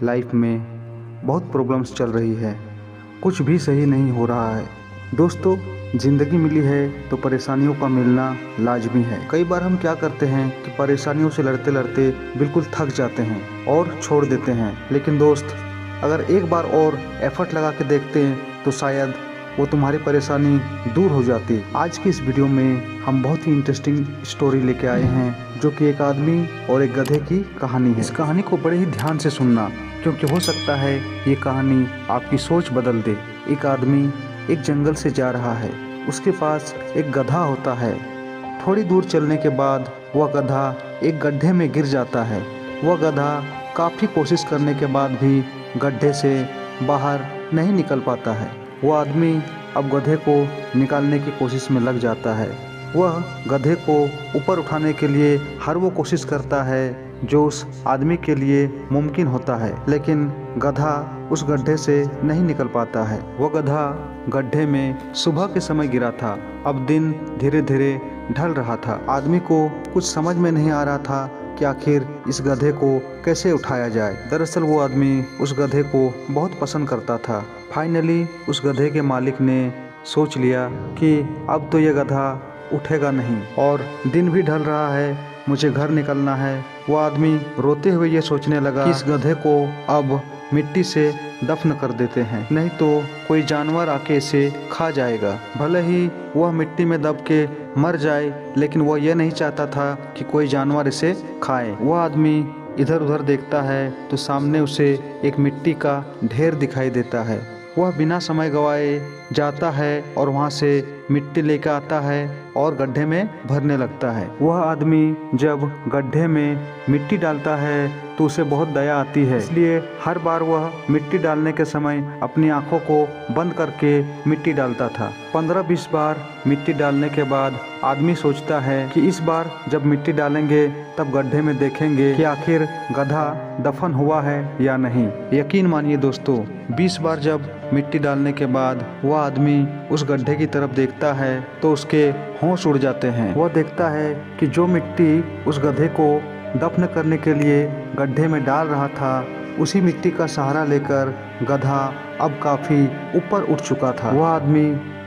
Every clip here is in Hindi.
लाइफ में बहुत प्रॉब्लम्स चल रही है, कुछ भी सही नहीं हो रहा है। दोस्तों, ज़िंदगी मिली है तो परेशानियों का मिलना लाजमी है। कई बार हम क्या करते हैं कि परेशानियों से लड़ते लड़ते बिल्कुल थक जाते हैं और छोड़ देते हैं। लेकिन दोस्त, अगर एक बार और एफर्ट लगा के देखते हैं तो शायद वो तुम्हारी परेशानी दूर हो जाती। आज की इस वीडियो में हम बहुत ही इंटरेस्टिंग स्टोरी लेके आए हैं, जो कि एक आदमी और एक गधे की कहानी है। इस कहानी को बड़े ही ध्यान से सुनना, क्योंकि हो सकता है ये कहानी आपकी सोच बदल दे। एक आदमी एक जंगल से जा रहा है, उसके पास एक गधा होता है। थोड़ी दूर चलने के बाद वह गधा एक गड्ढे में गिर जाता है। वह गधा काफ़ी कोशिश करने के बाद भी गड्ढे से बाहर नहीं निकल पाता है। वह आदमी अब गधे को निकालने की कोशिश में लग जाता है। वह गधे को ऊपर उठाने के लिए हर वो कोशिश करता है जो उस आदमी के लिए मुमकिन होता है, लेकिन गधा उस गड्ढे से नहीं निकल पाता है। वह गधा गड्ढे में सुबह के समय गिरा था। अब दिन धीरे धीरे ढल रहा था। आदमी को कुछ समझ में नहीं आ रहा था कि आखिर इस गधे को कैसे उठाया जाए। दरअसल वो आदमी उस गधे को बहुत पसंद करता था। फाइनली उस गधे के मालिक ने सोच लिया कि अब तो ये गधा उठेगा नहीं और दिन भी ढल रहा है, मुझे घर निकलना है। वो आदमी रोते हुए ये सोचने लगा कि इस गधे को अब मिट्टी से दफन कर देते हैं, नहीं तो कोई जानवर आके इसे खा जाएगा। भले ही वह मिट्टी में दब के मर जाए, लेकिन वह यह नहीं चाहता था कि कोई जानवर इसे खाए। वह आदमी इधर उधर देखता है तो सामने उसे एक मिट्टी का ढेर दिखाई देता है। वह बिना समय गवाए जाता है और वहाँ से मिट्टी लेकर आता है और गड्ढे में भरने लगता है। वह आदमी जब गड्ढे में मिट्टी डालता है तो उसे बहुत दया आती है, इसलिए हर बार वह मिट्टी डालने के समय अपनी आंखों को बंद करके मिट्टी डालता था। 15-20 बार मिट्टी डालने के बाद आदमी सोचता है कि इस बार जब मिट्टी डालेंगे तब गड्ढे में देखेंगे कि आखिर गधा दफन हुआ है या नहीं। यकीन मानिए दोस्तों, 20 बार जब मिट्टी डालने के बाद वह आदमी उस गड्ढे की तरफ देखता है तो उसके होश उड़ जाते हैं। वह देखता है कि जो मिट्टी उस गधे को दफन करने के लिए गड्ढे में डाल रहा था, उसी मिट्टी का सहारा लेकर गधा अब काफ़ी ऊपर उठ चुका था। वह आदमी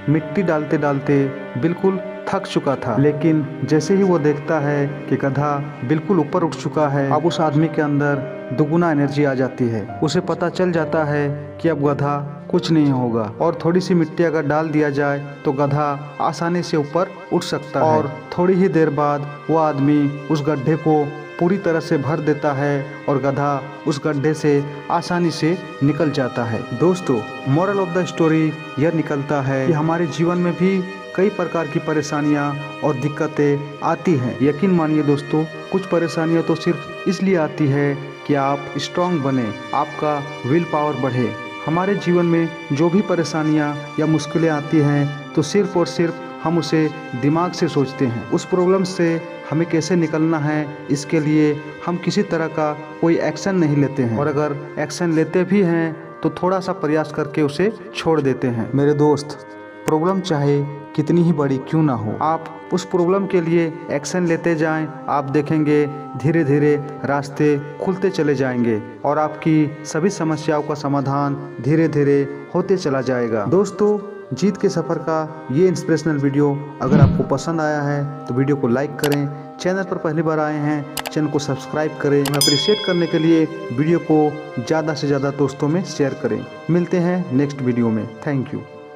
मिट्टी डालते डालते बिल्कुल थक चुका था, लेकिन जैसे ही वो देखता है कि गधा बिल्कुल ऊपर उठ चुका है, अब उस आदमी के अंदर दुगुना एनर्जी आ जाती है। उसे पता चल जाता है कि अब गधा कुछ नहीं होगा और थोड़ी सी मिट्टी अगर डाल दिया जाए तो गधा आसानी से ऊपर उठ सकता है। और थोड़ी ही देर बाद वो आदमी उस गड्ढे को पूरी तरह से भर देता है और गधा उस गड्ढे से आसानी से निकल जाता है। दोस्तों, मोरल ऑफ द स्टोरी यह निकलता है कि हमारे जीवन में भी कई प्रकार की परेशानियां और दिक्कतें आती हैं। यकीन मानिए दोस्तों, कुछ परेशानियां तो सिर्फ इसलिए आती है कि आप स्ट्रांग बने, आपका विल पावर बढ़े। हमारे जीवन में जो भी परेशानियां या मुश्किलें आती हैं तो सिर्फ और सिर्फ हम उसे दिमाग से सोचते हैं। उस प्रॉब्लम से हमें कैसे निकलना है, इसके लिए हम किसी तरह का कोई एक्शन नहीं लेते हैं, और अगर एक्शन लेते भी हैं तो थोड़ा सा प्रयास करके उसे छोड़ देते हैं। मेरे दोस्त, प्रॉब्लम चाहे कितनी ही बड़ी क्यों ना हो, आप उस प्रॉब्लम के लिए एक्शन लेते जाएं, आप देखेंगे धीरे धीरे रास्ते खुलते चले जाएंगे और आपकी सभी समस्याओं का समाधान धीरे धीरे होते चला जाएगा। दोस्तों, जीत के सफ़र का ये इंस्पिरेशनल वीडियो अगर आपको पसंद आया है तो वीडियो को लाइक करें। चैनल पर पहली बार आए हैं, चैनल को सब्सक्राइब करें। हमें अप्रिशिएट करने के लिए वीडियो को ज़्यादा से ज़्यादा दोस्तों में शेयर करें। मिलते हैं नेक्स्ट वीडियो में। Thank you.